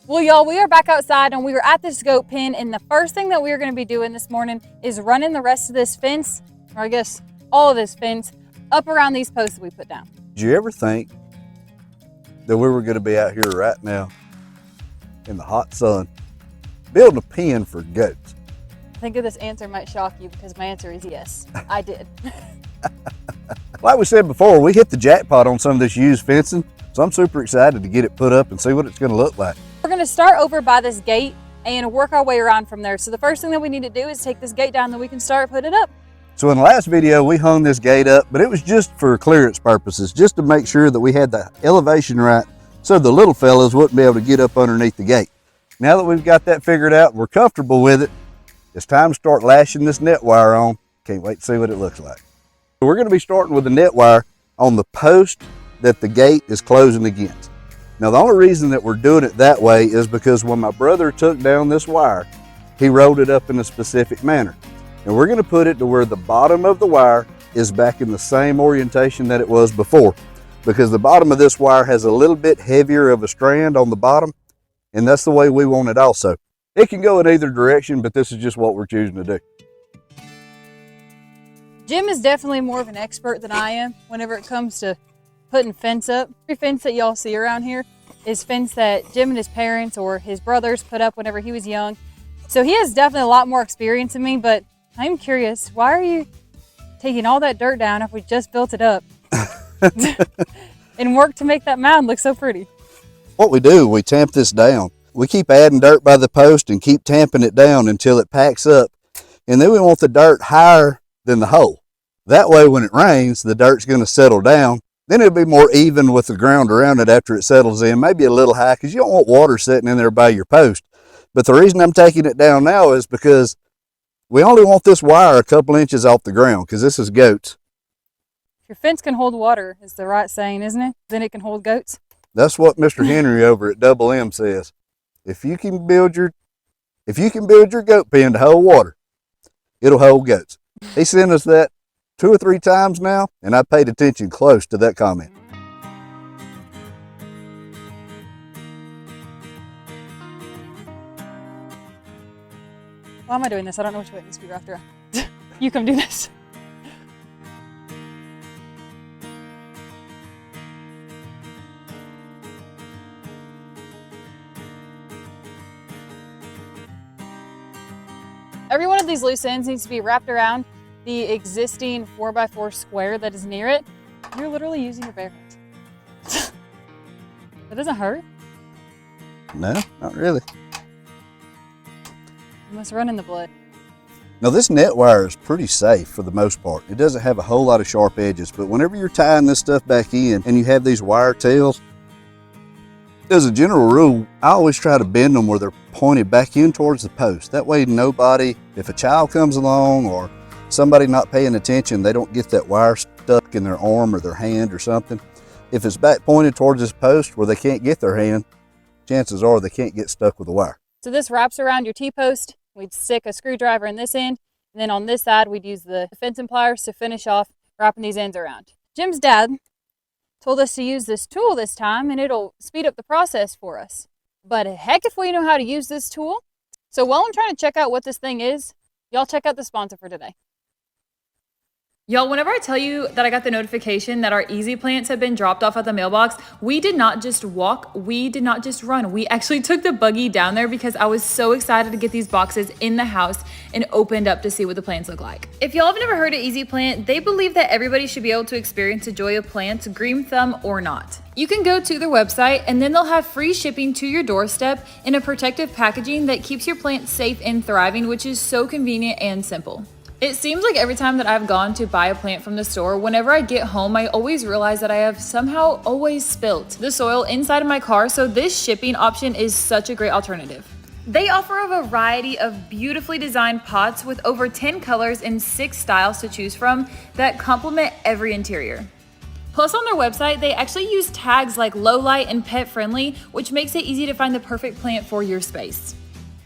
Well, y'all, we are back outside and we were at this goat pen, and the first thing that we are going to be doing this morning is running the rest of this fence, or I guess all of this fence, up around these posts that we put down. Did you ever think that we were going to be out here right now in the hot sun building a pen for goats? I think this answer might shock you because my answer is yes, I did. Like we said before, we hit the jackpot on some of this used fencing, so I'm super excited to get it put up and see what it's going to look like. We're going to start over by this gate and work our way around from there. So the first thing that we need to do is take this gate down, then we can start putting it up. So in the last video, we hung this gate up, but it was just for clearance purposes, just to make sure that we had the elevation right so the little fellas wouldn't be able to get up underneath the gate. Now that we've got that figured out and we're comfortable with it, it's time to start lashing this net wire on. Can't wait to see what it looks like. So we're going to be starting with the net wire on the post that the gate is closing against. Now the only reason that we're doing it that way is because when my brother took down this wire, he rolled it up in a specific manner. And we're going to put it to where the bottom of the wire is back in the same orientation that it was before, because the bottom of this wire has a little bit heavier of a strand on the bottom, and that's the way we want it also. It can go in either direction, but this is just what we're choosing to do. Jim is definitely more of an expert than I am whenever it comes to putting fence up. Every fence that y'all see around here is fence that Jim and his parents or his brothers put up whenever he was young. So he has definitely a lot more experience than me, but I'm curious, why are you taking all that dirt down if we just built it up and worked to make that mound look so pretty? What we do, we tamp this down. We keep adding dirt by the post and keep tamping it down until it packs up. And then we want the dirt higher than the hole. That way when it rains, the dirt's going to settle down. Then it'll be more even with the ground around it after it settles in, maybe a little high, because you don't want water sitting in there by your post. But the reason I'm taking it down now is because we only want this wire a couple inches off the ground, because this is goats. If your fence can hold water, is the right saying, isn't it? Then it can hold goats. That's what Mr. Henry over at Double M says. If you can build your goat pen to hold water, it'll hold goats. He sent us that 2 or 3 times now, and I paid attention close to that comment. Why am I doing this? I don't know which way it needs to be wrapped around. You come do this. Every one of these loose ends needs to be wrapped around the existing 4x4 square that is near it. You're literally using your bare hands. That doesn't hurt. No, not really. You must run in the blood. Now this net wire is pretty safe for the most part. It doesn't have a whole lot of sharp edges, but whenever you're tying this stuff back in and you have these wire tails, as a general rule, I always try to bend them where they're pointed back in towards the post. That way nobody, if a child comes along or somebody not paying attention, they don't get that wire stuck in their arm or their hand or something. If it's back pointed towards this post where they can't get their hand, chances are they can't get stuck with the wire. So this wraps around your T-post. We'd stick a screwdriver in this end, and then on this side, we'd use the fencing pliers to finish off wrapping these ends around. Jim's dad told us to use this tool this time, and it'll speed up the process for us. But heck if we know how to use this tool. So while I'm trying to check out what this thing is, y'all check out the sponsor for today. Y'all, whenever I tell you that I got the notification that our easy plants have been dropped off at the mailbox, we did not just walk, we did not just run. We actually took the buggy down there because I was so excited to get these boxes in the house and opened up to see what the plants look like. If y'all have never heard of Easy Plant, they believe that everybody should be able to experience the joy of plants, green thumb or not. You can go to their website and then they'll have free shipping to your doorstep in a protective packaging that keeps your plants safe and thriving, which is so convenient and simple. It seems like every time that I've gone to buy a plant from the store, whenever I get home, I always realize that I have somehow always spilt the soil inside of my car, so this shipping option is such a great alternative. They offer a variety of beautifully designed pots with over 10 colors and 6 styles to choose from that complement every interior. Plus on their website, they actually use tags like low light and pet friendly, which makes it easy to find the perfect plant for your space.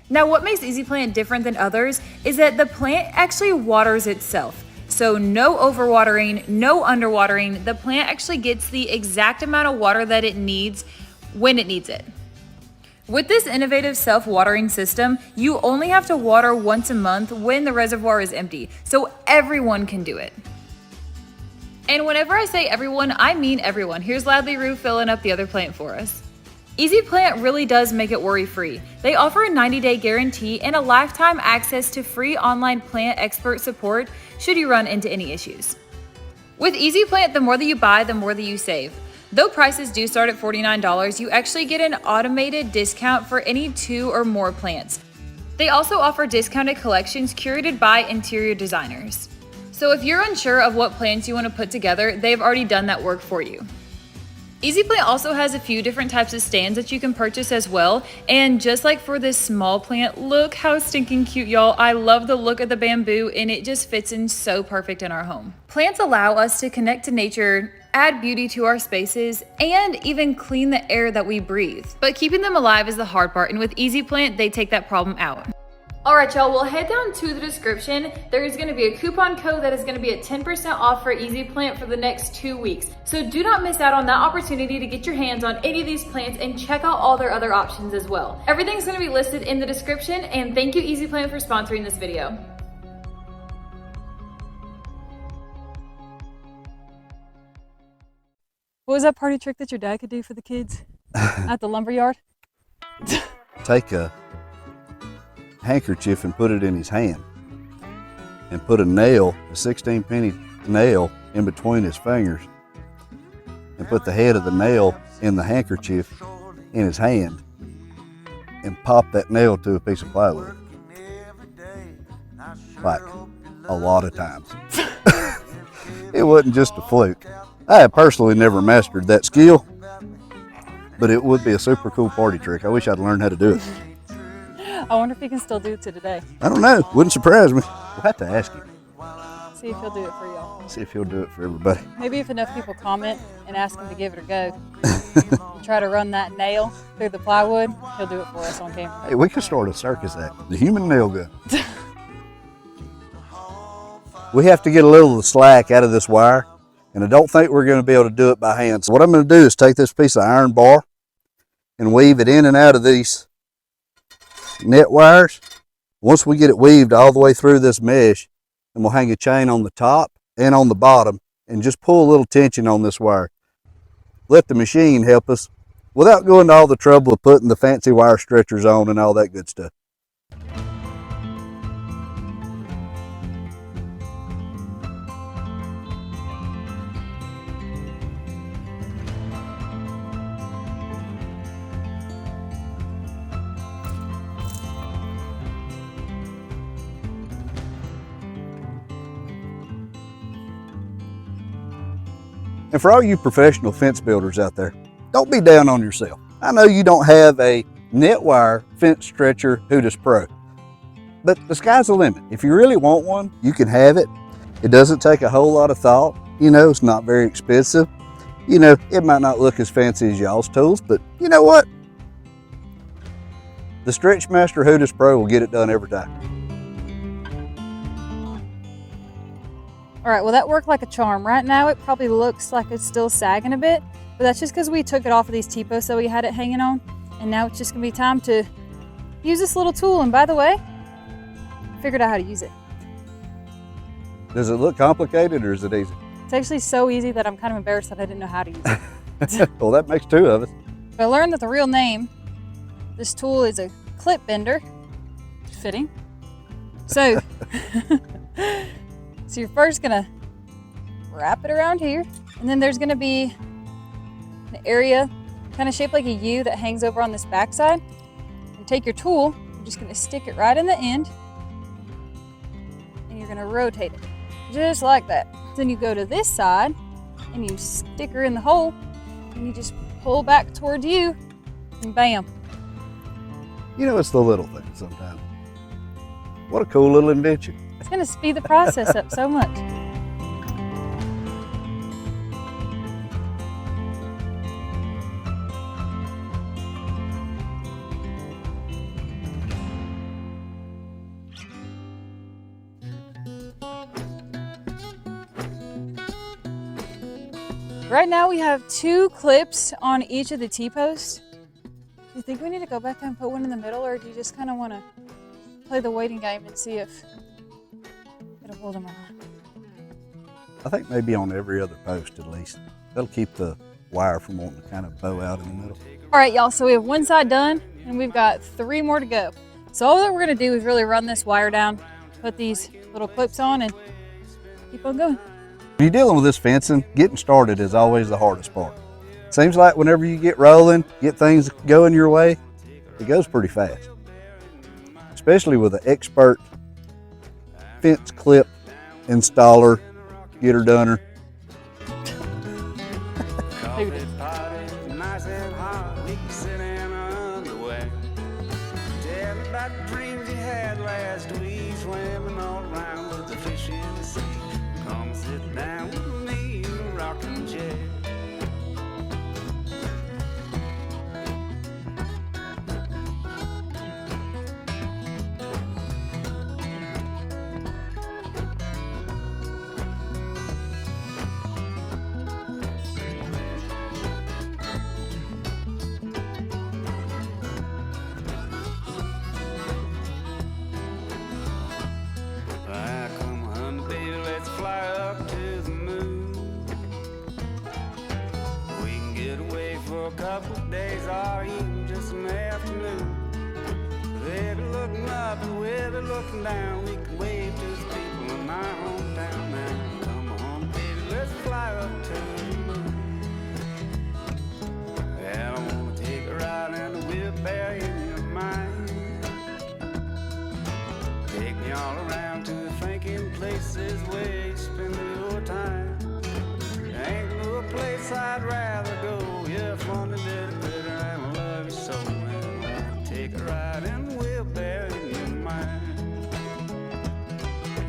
Now, what makes Easy Plant different than others is that the plant actually waters itself. So no overwatering, no underwatering. The plant actually gets the exact amount of water that it needs when it needs it. With this innovative self-watering system, you only have to water once a month when the reservoir is empty, so everyone can do it. And whenever I say everyone, I mean everyone. Here's Ladley Roo filling up the other plant for us. Easy Plant really does make it worry-free. They offer a 90-day guarantee and a lifetime access to free online plant expert support should you run into any issues. With Easy Plant, the more that you buy, the more that you save. Though prices do start at $49, you actually get an automated discount for any 2 or more plants. They also offer discounted collections curated by interior designers. So if you're unsure of what plants you want to put together, they've already done that work for you. Easy Plant also has a few different types of stands that you can purchase as well. And just like for this small plant, look how stinking cute, y'all. I love the look of the bamboo and it just fits in so perfect in our home. Plants allow us to connect to nature, add beauty to our spaces, and even clean the air that we breathe. But keeping them alive is the hard part, and with Easy Plant, they take that problem out. All right, y'all, well, head down to the description. There is gonna be a coupon code that is gonna be at 10% off for Easy Plant for the next 2 weeks. So do not miss out on that opportunity to get your hands on any of these plants and check out all their other options as well. Everything's gonna be listed in the description, and thank you, Easy Plant, for sponsoring this video. What was that party trick that your dad could do for the kids at the lumberyard? Take a handkerchief and put it in his hand and put a nail, a 16-penny nail, in between his fingers and put the head of the nail in the handkerchief in his hand and pop that nail to a piece of plywood. Like a lot of times. It wasn't just a fluke. I have personally never mastered that skill, but it would be a super cool party trick. I wish I'd learned how to do it. I wonder if he can still do it to today. I don't know. Wouldn't surprise me. We'll have to ask him. See if he'll do it for y'all. See if he'll do it for everybody. Maybe if enough people comment and ask him to give it a go, and try to run that nail through the plywood, he'll do it for us on camera. Hey, we could start a circus act. The human nail gun. We have to get a little of the slack out of this wire, and I don't think we're going to be able to do it by hand. So what I'm going to do is take this piece of iron bar and weave it in and out of these net wires. Once we get it weaved all the way through this mesh, and we'll hang a chain on the top and on the bottom and just pull a little tension on this wire. Let the machine help us without going to all the trouble of putting the fancy wire stretchers on and all that good stuff. And for all you professional fence builders out there, don't be down on yourself. I know you don't have a net wire fence stretcher Hudis Pro, but the sky's the limit. If you really want one, you can have it. It doesn't take a whole lot of thought. You know, it's not very expensive. You know, it might not look as fancy as y'all's tools, but you know what? The Stretchmaster Hudis Pro will get it done every time. All right, well, that worked like a charm. Right now, it probably looks like it's still sagging a bit, but that's just because we took it off of these T-posts that we had it hanging on, and now it's just gonna be time to use this little tool. And by the way, I figured out how to use it. Does it look complicated or is it easy? It's actually so easy that I'm kind of embarrassed that I didn't know how to use it. Well, that makes two of us. But I learned that the real name, this tool is a clip bender. Fitting. So, so you're first gonna wrap it around here, and then there's gonna be an area kind of shaped like a U that hangs over on this back side. And take your tool, you're just gonna stick it right in the end, and you're gonna rotate it, just like that. Then you go to this side, and you stick her in the hole, and you just pull back towards you, and bam. You know, it's the little things sometimes. What a cool little invention. It's gonna speed the process up so much. Right now we have 2 clips on each of the T-posts. Do you think we need to go back there and put one in the middle, or do you just kind of want to play the waiting game and see if it'll hold them or not? I think maybe on every other post at least. That'll keep the wire from wanting to kind of bow out in the middle. All right, y'all, so we have one side done and we've got 3 more to go. So all that we're gonna do is really run this wire down, put these little clips on, and keep on going. When you're dealing with this fencing, getting started is always the hardest part. Seems like whenever you get rolling, get things going your way, it goes pretty fast. Especially with an expert fence clip installer, getter doner. Nice and hot, we can sit in underwear. Tell me about the dreams you had last week, swimming all around with the fish in the sea. Come sit down with me in the rocking chair. Come on, baby, let's fly up to the moon. We can get away for a couple of days or even just an afternoon. Baby looking up and we'll be looking down. We can wave to the people in our hometown now. Come on, baby, let's fly up to the moon. And I wanna take a ride in the wheelbarrow in your mind. Take me all around to the thinking places where you spend your time. There ain't no place I'd rather go. You're fun and little bitter and I love you so. And I wanna take a ride in the wheelbarrow in your mind.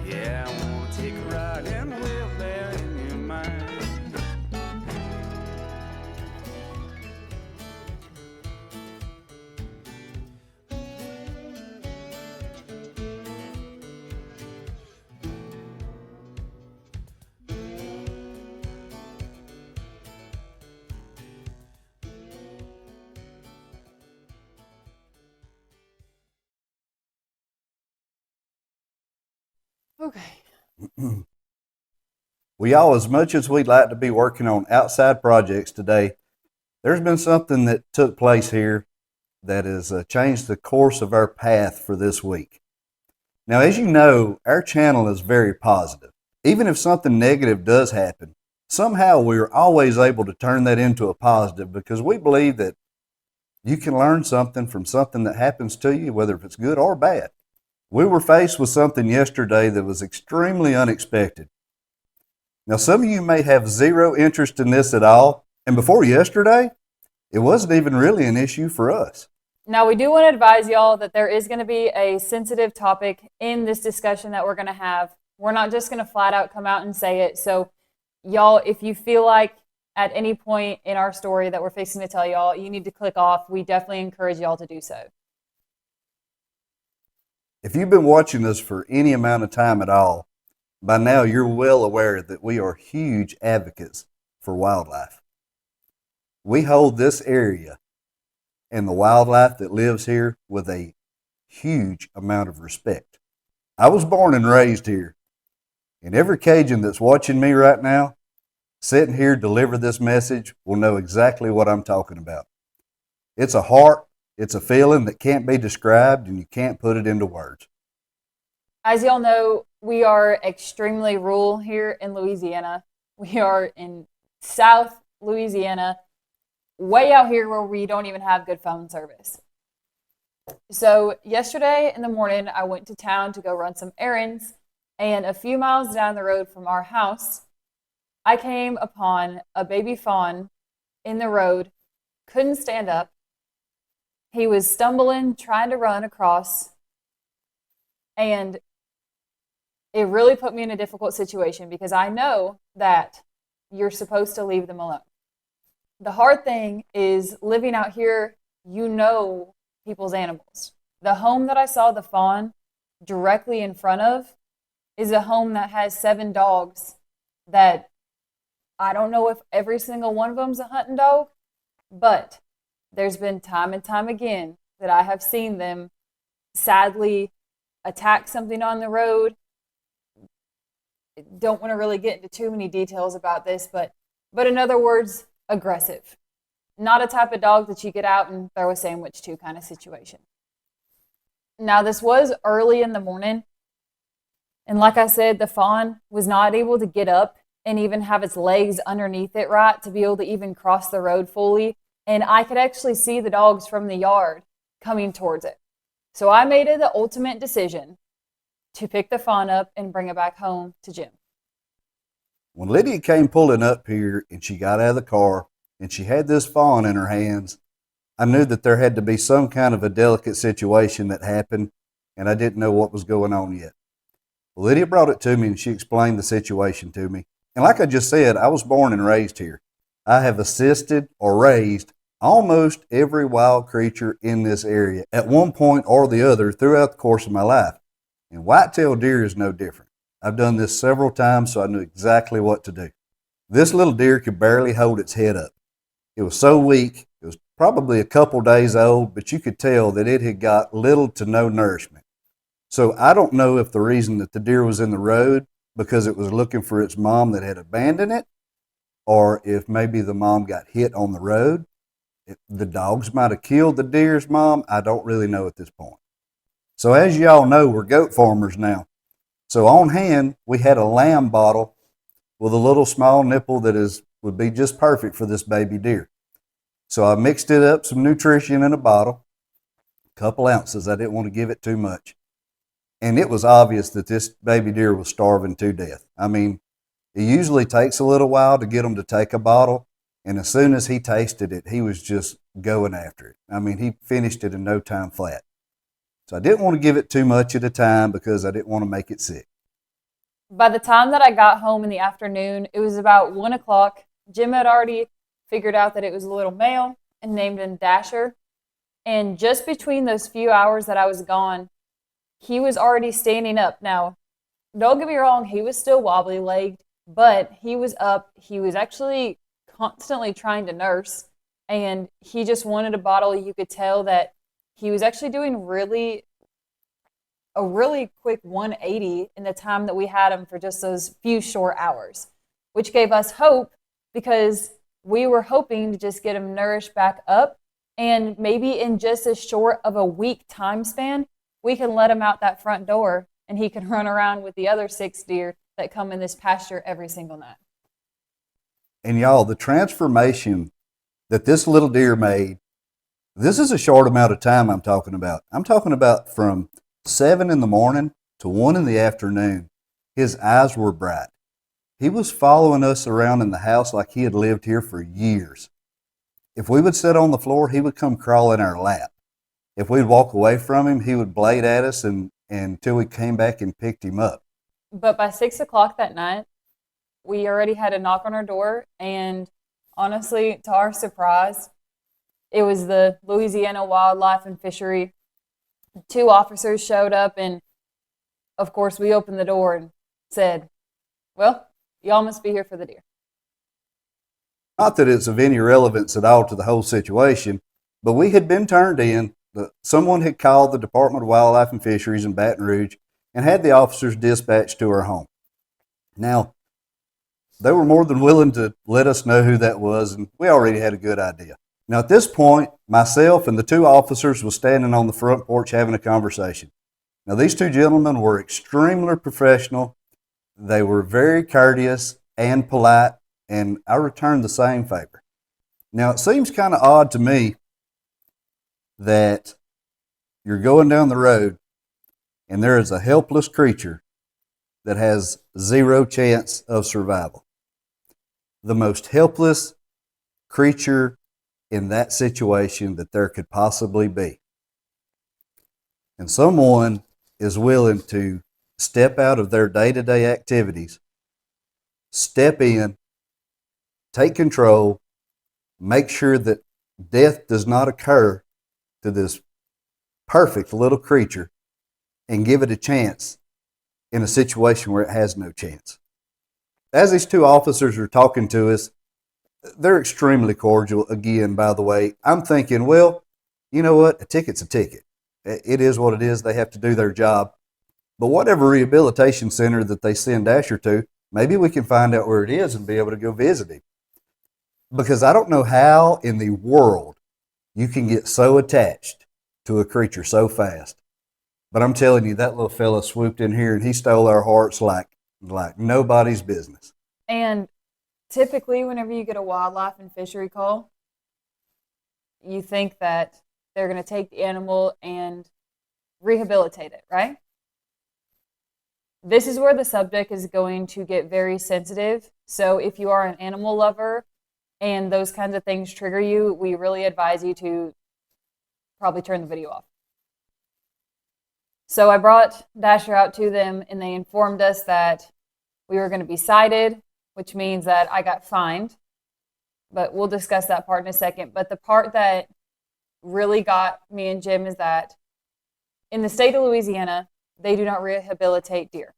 Yeah, I wanna take a ride in the wheelbarrow in your mind. Okay. Well, y'all, as much as we'd like to be working on outside projects today, there's been something that took place here that has changed the course of our path for this week. Now, as you know, our channel is very positive. Even if something negative does happen, somehow we're always able to turn that into a positive because we believe that you can learn something from something that happens to you, whether if it's good or bad. We were faced with something yesterday that was extremely unexpected. Now, some of you may have zero interest in this at all, and before yesterday, it wasn't even really an issue for us. Now, we do want to advise y'all that there is going to be a sensitive topic in this discussion that we're going to have. We're not just going to flat out come out and say it. So, y'all, if you feel like at any point in our story that we're fixing to tell y'all, you need to click off, we definitely encourage y'all to do so. If you've been watching us for any amount of time at all, by now you're well aware that we are huge advocates for wildlife. We hold this area and the wildlife that lives here with a huge amount of respect. I was born and raised here, and every Cajun that's watching me right now, sitting here deliver this message, will know exactly what I'm talking about. It's a heart, it's a feeling that can't be described, and you can't put it into words. As y'all know, we are extremely rural here in Louisiana. We are in South Louisiana, way out here where we don't even have good phone service. So yesterday in the morning, I went to town to go run some errands, and a few miles down the road from our house, I came upon a baby fawn in the road, couldn't stand up. He was stumbling, trying to run across, and it really put me in a difficult situation because I know that you're supposed to leave them alone. The hard thing is living out here, you know people's animals. The home that I saw the fawn directly in front of is a home that has 7 dogs that I don't know if every single one of them is a hunting dog, but There's been time and time again that I have seen them sadly attack something on the road. Don't want to really get into too many details about this, but in other words, aggressive. Not a type of dog that you get out and throw a sandwich to kind of situation. Now, this was early in the morning, and like I said, the fawn was not able to get up and even have its legs underneath it right to be able to even cross the road fully, and I could actually see the dogs from the yard coming towards it. So I made it the ultimate decision to pick the fawn up and bring it back home to Jim. When Lydia came pulling up here and she got out of the car and she had this fawn in her hands, I knew that there had to be some kind of a delicate situation that happened, and I didn't know what was going on yet. Lydia brought it to me and she explained the situation to me. And like I just said, I was born and raised here. I have assisted or raised almost every wild creature in this area at one point or the other throughout the course of my life. And white-tailed deer is no different. I've done this several times, so I knew exactly what to do. This little deer could barely hold its head up. It was so weak. It was probably a couple days old, but you could tell that it had got little to no nourishment. So I don't know if the reason that the deer was in the road because it was looking for its mom that had abandoned it, or if maybe the mom got hit on the road. If the dogs might have killed the deer's mom. I don't really know at this point. So as you all know, we're goat farmers now. So on hand, we had a lamb bottle with a little small nipple that would be just perfect for this baby deer. So I mixed it up, some nutrition in a bottle, a couple ounces. I didn't want to give it too much. And it was obvious that this baby deer was starving to death. I mean, it usually takes a little while to get them to take a bottle. And as soon as he tasted it, he was just going after it. I mean, he finished it in no time flat. So I didn't want to give it too much at a time because I didn't want to make it sick. By the time that I got home in the afternoon, it was about 1 o'clock. Jim had already figured out that it was a little male and named him Dasher. And just between those few hours that I was gone, he was already standing up. Now, don't get me wrong, he was still wobbly-legged, but he was up. He was actually constantly trying to nurse, and he just wanted a bottle. You could tell that he was actually doing a really quick 180 in the time that we had him for just those few short hours, which gave us hope because we were hoping to just get him nourished back up, and maybe in just as short of a week time span, we can let him out that front door and he can run around with the other 6 deer that come in this pasture every single night. And y'all, the transformation that this little deer made, this is a short amount of time I'm talking about. I'm talking about from 7 in the morning to 1 in the afternoon. His eyes were bright. He was following us around in the house like he had lived here for years. If we would sit on the floor, he would come crawl in our lap. If we'd walk away from him, he would blade at us until we came back and picked him up. But by 6 o'clock that night, we already had a knock on our door, and honestly, to our surprise, it was the Louisiana Wildlife and Fishery. 2 officers showed up, and of course, we opened the door and said, well, y'all must be here for the deer. Not that it's of any relevance at all to the whole situation, but we had been turned in. Someone had called the Department of Wildlife and Fisheries in Baton Rouge and had the officers dispatched to our home. Now, they were more than willing to let us know who that was, and we already had a good idea. Now, at this point, myself and the 2 officers were standing on the front porch having a conversation. Now, these 2 gentlemen were extremely professional. They were very courteous and polite, and I returned the same favor. Now, it seems kind of odd to me that you're going down the road and there is a helpless creature that has 0 chance of survival. The most helpless creature in that situation that there could possibly be. And someone is willing to step out of their day-to-day activities, step in, take control, make sure that death does not occur to this perfect little creature, and give it a chance in a situation where it has no chance. As these 2 officers are talking to us, They're extremely cordial. Again, by the way, I'm thinking, well, you know what? A ticket's a ticket. It is what it is. They have to do their job. But whatever rehabilitation center that they send Dasher to, maybe we can find out where it is and be able to go visit him. Because I don't know how in the world you can get so attached to a creature so fast. But I'm telling you, that little fella swooped in here and he stole our hearts like nobody's business. And typically, whenever you get a wildlife and fishery call, you think that they're going to take the animal and rehabilitate it, right? This is where the subject is going to get very sensitive. So if you are an animal lover and those kinds of things trigger you, we really advise you to probably turn the video off. So I brought Dasher out to them and they informed us that we were going to be cited, which means that I got fined. But we'll discuss that part in a second. But the part that really got me and Jim is that in the state of Louisiana, they do not rehabilitate deer.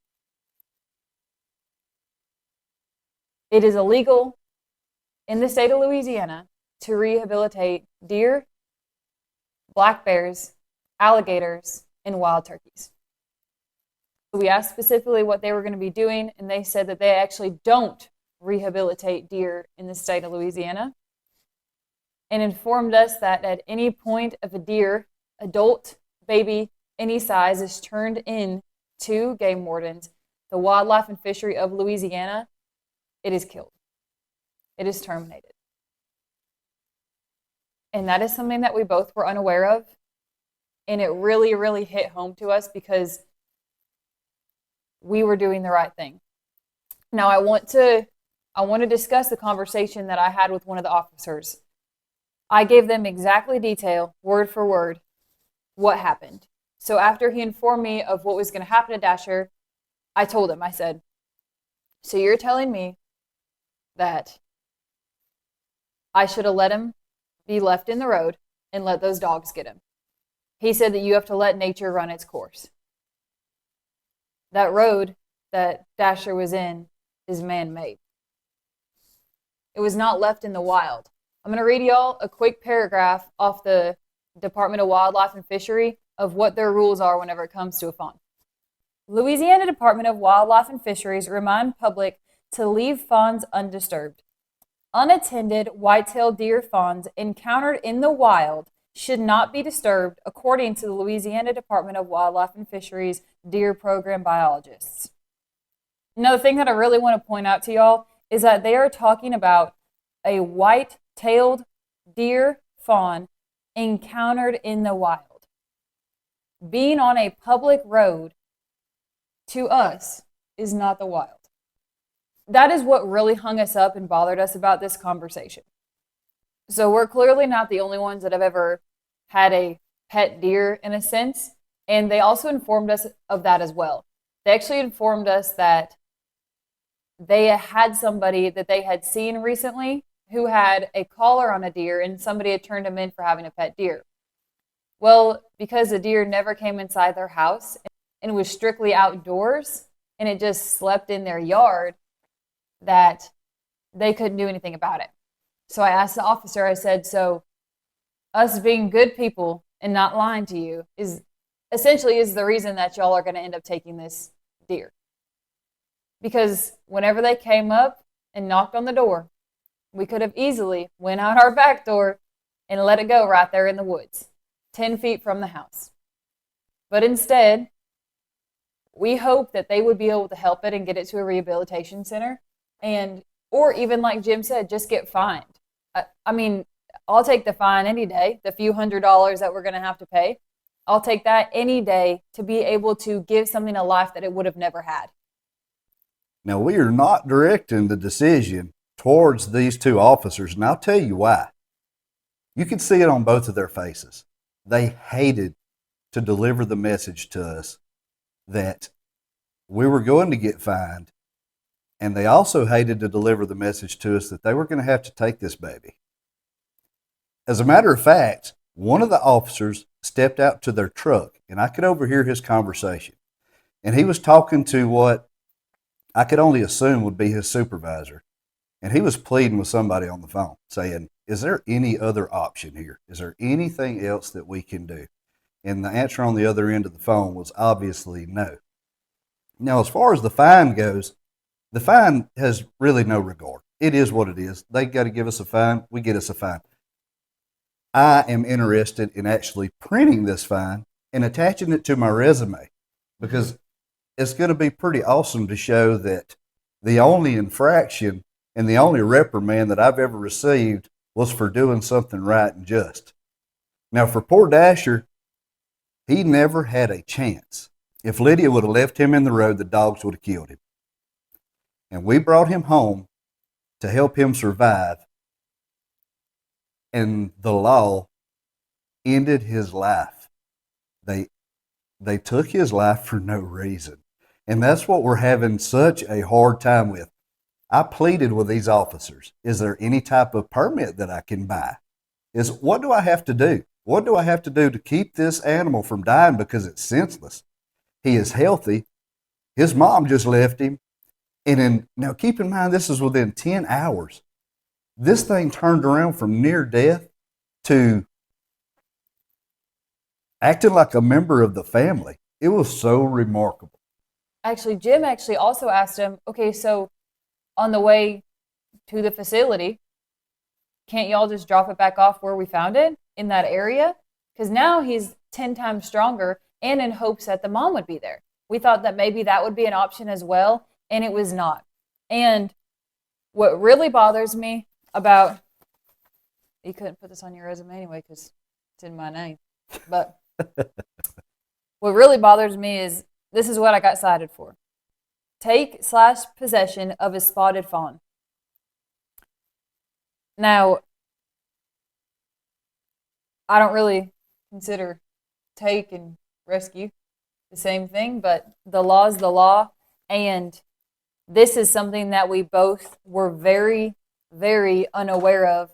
It is illegal in the state of Louisiana to rehabilitate deer, black bears, alligators, and wild turkeys. We asked specifically what they were going to be doing, and they said that they actually don't rehabilitate deer in the state of Louisiana, and informed us that at any point of a deer, adult, baby, any size, is turned in to game wardens, the wildlife and fishery of Louisiana, it is killed. It is terminated. And that is something that we both were unaware of. And it really, really hit home to us because we were doing the right thing. Now, I want to discuss the conversation that I had with one of the officers. I gave them exactly detail, word for word, what happened. So after he informed me of what was going to happen to Dasher, I told him, I said, so you're telling me that I should have let him be left in the road and let those dogs get him. He said that you have to let nature run its course. That road that Dasher was in is man-made. It was not left in the wild. I'm going to read y'all a quick paragraph off the Department of Wildlife and Fishery of what their rules are whenever it comes to a fawn. Louisiana Department of Wildlife and Fisheries remind public to leave fawns undisturbed. Unattended white-tailed deer fawns encountered in the wild should not be disturbed, according to the Louisiana Department of Wildlife and Fisheries deer program biologists. Another thing that I really want to point out to y'all is that they are talking about a white-tailed deer fawn encountered in the wild. Being on a public road, to us, is not the wild. That is what really hung us up and bothered us about this conversation. So we're clearly not the only ones that have ever had a pet deer in a sense. And they also informed us of that as well. They actually informed us that they had somebody that they had seen recently who had a collar on a deer and somebody had turned him in for having a pet deer. Well, because the deer never came inside their house and was strictly outdoors and it just slept in their yard, that they couldn't do anything about it. So I asked the officer, I said, so us being good people and not lying to you is essentially the reason that y'all are going to end up taking this deer. Because whenever they came up and knocked on the door, we could have easily went out our back door and let it go right there in the woods, 10 feet from the house. But instead, we hope that they would be able to help it and get it to a rehabilitation center, or even like Jim said, just get fined. I mean, I'll take the fine any day, the few $100s that we're going to have to pay. I'll take that any day to be able to give something a life that it would have never had. Now, we are not directing the decision towards these two officers, and I'll tell you why. You could see it on both of their faces. They hated to deliver the message to us that we were going to get fined, and they also hated to deliver the message to us that they were going to have to take this baby. As a matter of fact, one of the officers stepped out to their truck, and I could overhear his conversation. And he was talking to what I could only assume would be his supervisor. And he was pleading with somebody on the phone saying, is there any other option here? Is there anything else that we can do? And the answer on the other end of the phone was obviously no. Now, as far as the fine goes, the fine has really no regard. It is what it is. They got to give us a fine. We get us a fine. I am interested in actually printing this fine and attaching it to my resume because it's going to be pretty awesome to show that the only infraction and the only reprimand that I've ever received was for doing something right and just. Now, for poor Dasher, he never had a chance. If Lydia would have left him in the road, the dogs would have killed him. And we brought him home to help him survive. And the law ended his life. They took his life for no reason. And that's what we're having such a hard time with. I pleaded with these officers. Is there any type of permit that I can buy? What do I have to do? What do I have to do to keep this animal from dying because it's senseless? He is healthy. His mom just left him. Now keep in mind, this is within 10 hours. This thing turned around from near death to acting like a member of the family. It was so remarkable. Actually, Jim actually also asked him, okay, so on the way to the facility, can't y'all just drop it back off where we found it in that area? Because now he's 10 times stronger and in hopes that the mom would be there. We thought that maybe that would be an option as well, and it was not. And what really bothers me about, you couldn't put this on your resume anyway because it's in my name, but what really bothers me is this is what I got cited for. Take/possession of a spotted fawn. Now, I don't really consider take and rescue the same thing, but the law is the law, and this is something that we both were very, very unaware of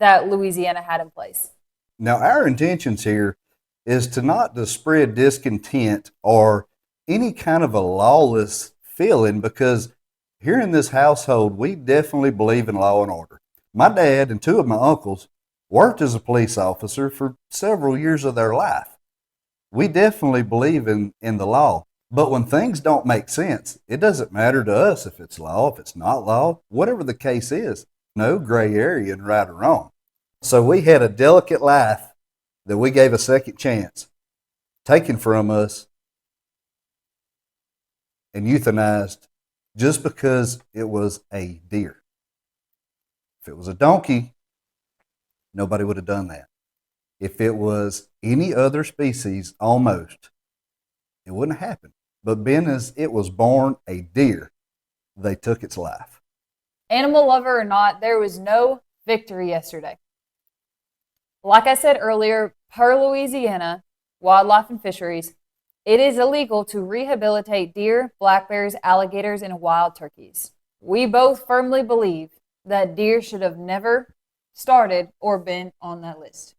that Louisiana had in place. Now, our intentions here is to spread discontent or any kind of a lawless feeling, because here in this household, we definitely believe in law and order. My dad and two of my uncles worked as a police officer for several years of their life. We definitely believe in the law. But when things don't make sense, it doesn't matter to us if it's law, if it's not law, whatever the case is, no gray area in right or wrong. So we had a delicate life that we gave a second chance, taken from us and euthanized just because it was a deer. If it was a donkey, nobody would have done that. If it was any other species, almost, it wouldn't have happened. But being as it was born a deer, they took its life. Animal lover or not, there was no victory yesterday. Like I said earlier, per Louisiana Wildlife and Fisheries, it is illegal to rehabilitate deer, black bears, alligators, and wild turkeys. We both firmly believe that deer should have never started or been on that list.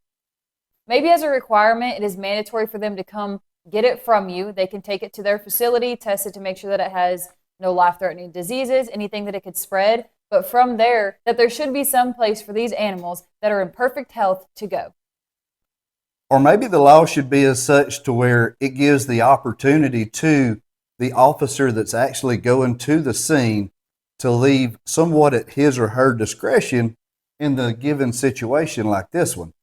Maybe as a requirement, it is mandatory for them to come get it from you. They can take it to their facility, test it to make sure that it has no life-threatening diseases, anything that it could spread. But from there, that there should be some place for these animals that are in perfect health to go. Or maybe the law should be as such to where it gives the opportunity to the officer that's actually going to the scene to leave somewhat at his or her discretion in the given situation like this one.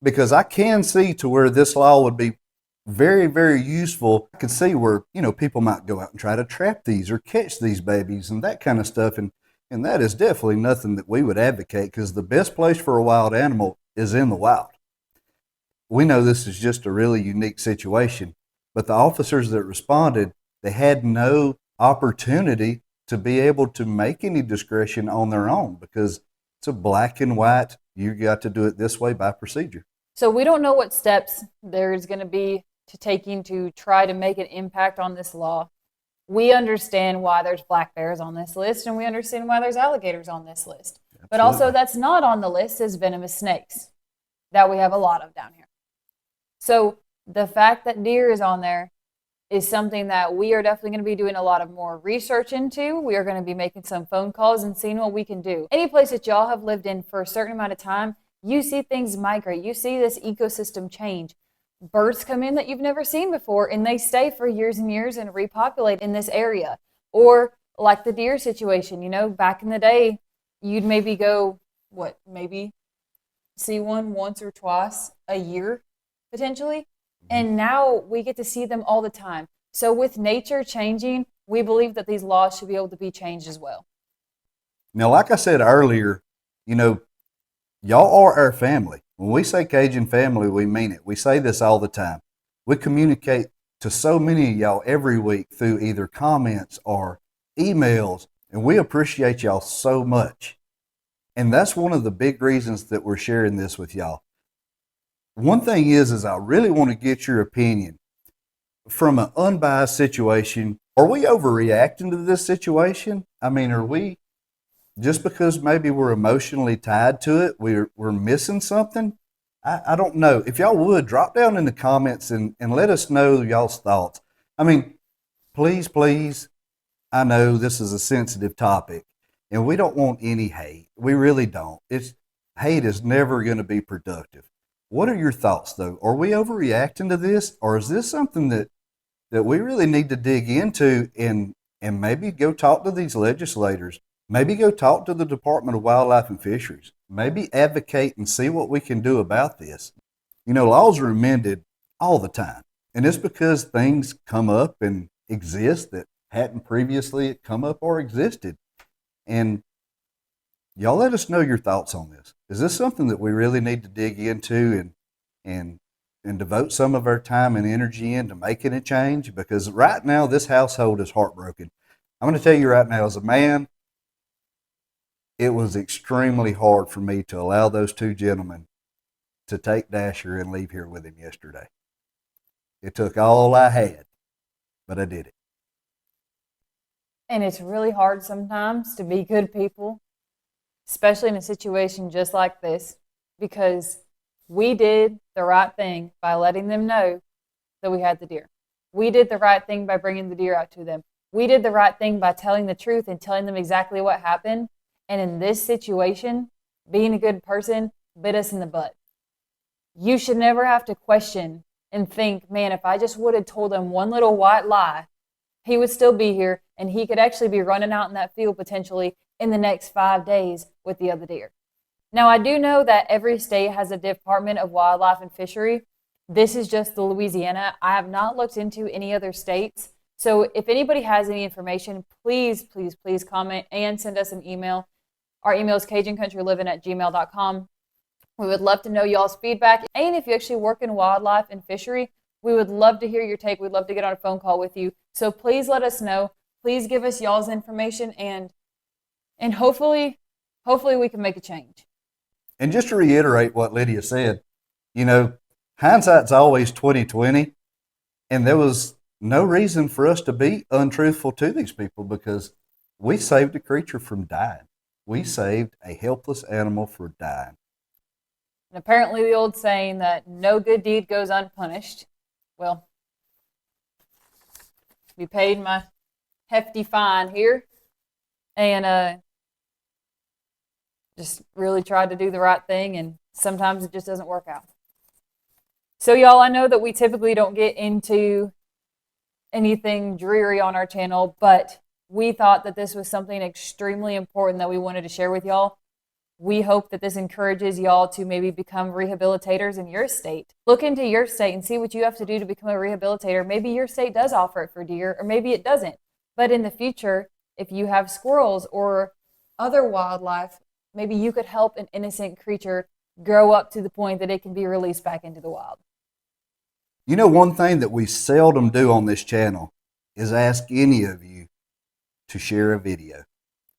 Because I can see to where this law would be very, very useful. I can see where, people might go out and try to trap these or catch these babies and that kind of stuff. And that is definitely nothing that we would advocate, because the best place for a wild animal is in the wild. We know this is just a really unique situation, but the officers that responded, they had no opportunity to be able to make any discretion on their own, because it's a black and white, you got to do it this way by procedure. So we don't know what steps there's going to be to taking to try to make an impact on this law. We understand why there's black bears on this list, and we understand why there's alligators on this list. Absolutely. But also that's not on the list is venomous snakes that we have a lot of down here. So the fact that deer is on there is something that we are definitely going to be doing a lot of more research into. We are going to be making some phone calls and seeing what we can do. Any place that y'all have lived in for a certain amount of time, you see things migrate. You see this ecosystem change. Birds come in that you've never seen before, and they stay for years and years and repopulate in this area. Or like the deer situation, you know, back in the day, you'd maybe go, maybe see one once or twice a year, potentially. And now we get to see them all the time. So with nature changing, we believe that these laws should be able to be changed as well. Now, like I said earlier, you know, y'all are our family. When we say Cajun family, we mean it. We say this all the time. We communicate to so many of y'all every week through either comments or emails, and we appreciate y'all so much. And that's one of the big reasons that we're sharing this with y'all. One thing is I really want to get your opinion from an unbiased situation. Are we overreacting to this situation? I mean, are we, just because maybe we're emotionally tied to it, we're missing something? I don't know. If y'all would, drop down in the comments and let us know y'all's thoughts. I mean, please, I know this is a sensitive topic, and we don't want any hate. We really don't. Hate is never going to be productive. What are your thoughts, though? Are we overreacting to this, or is this something that we really need to dig into and maybe go talk to these legislators? Maybe go talk to the Department of Wildlife and Fisheries. Maybe advocate and see what we can do about this. You know, laws are amended all the time, and it's because things come up and exist that hadn't previously come up or existed. And y'all let us know your thoughts on this. Is this something that we really need to dig into and devote some of our time and energy into making a change? Because right now, this household is heartbroken. I'm going to tell you right now, as a man, it was extremely hard for me to allow those two gentlemen to take Dasher and leave here with him yesterday. It took all I had, but I did it. And it's really hard sometimes to be good people, especially in a situation just like this, because we did the right thing by letting them know that we had the deer. We did the right thing by bringing the deer out to them. We did the right thing by telling the truth and telling them exactly what happened. And in this situation, being a good person bit us in the butt. You should never have to question and think, man, if I just would have told him one little white lie, he would still be here and he could actually be running out in that field potentially in the next 5 days with the other deer. Now, I do know that every state has a Department of Wildlife and Fishery. This is just the Louisiana. I have not looked into any other states. So if anybody has any information, please comment and send us an email. Our email is CajunCountryLiving@gmail.com. We would love to know y'all's feedback. And if you actually work in wildlife and fishery, we would love to hear your take. We'd love to get on a phone call with you. So please let us know. Please give us y'all's information, and hopefully we can make a change. And just to reiterate what Lydia said, you know, hindsight's always 20/20, and there was no reason for us to be untruthful to these people because we saved a creature from dying. We saved a helpless animal from dying. And apparently the old saying that no good deed goes unpunished. Well, we paid my hefty fine here and just really tried to do the right thing, and sometimes it just doesn't work out. So y'all, I know that we typically don't get into anything dreary on our channel, but we thought that this was something extremely important that we wanted to share with y'all. We hope that this encourages y'all to maybe become rehabilitators in your state. Look into your state and see what you have to do to become a rehabilitator. Maybe your state does offer it for deer, or maybe it doesn't. But in the future, if you have squirrels or other wildlife, maybe you could help an innocent creature grow up to the point that it can be released back into the wild. You know, one thing that we seldom do on this channel is ask any of you to share a video.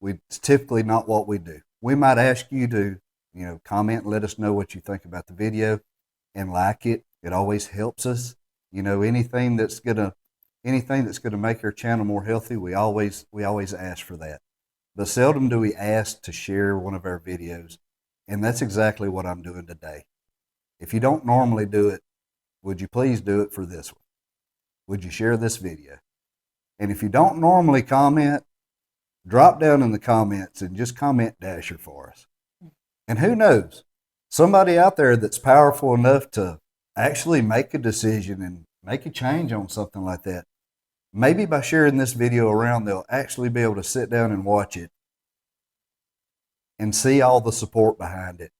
It's typically not what we do. We might ask you to, you know, comment and let us know what you think about the video and like it. It always helps us. You know, anything that's gonna make our channel more healthy, we always ask for that. But seldom do we ask to share one of our videos, and that's exactly what I'm doing today. If you don't normally do it, would you please do it for this one? would you share this video? And if you don't normally comment, drop down in the comments and just comment Dasher for us. And who knows, somebody out there that's powerful enough to actually make a decision and make a change on something like that, maybe by sharing this video around, they'll actually be able to sit down and watch it and see all the support behind it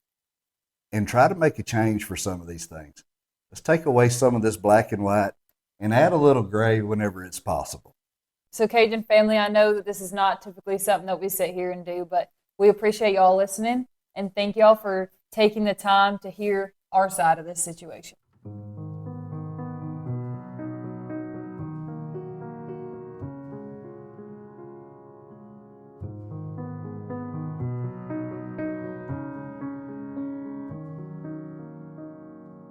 and try to make a change for some of these things. Let's take away some of this black and white and add a little gray whenever it's possible. So Cajun family, I know that this is not typically something that we sit here and do, but we appreciate y'all listening and thank y'all for taking the time to hear our side of this situation.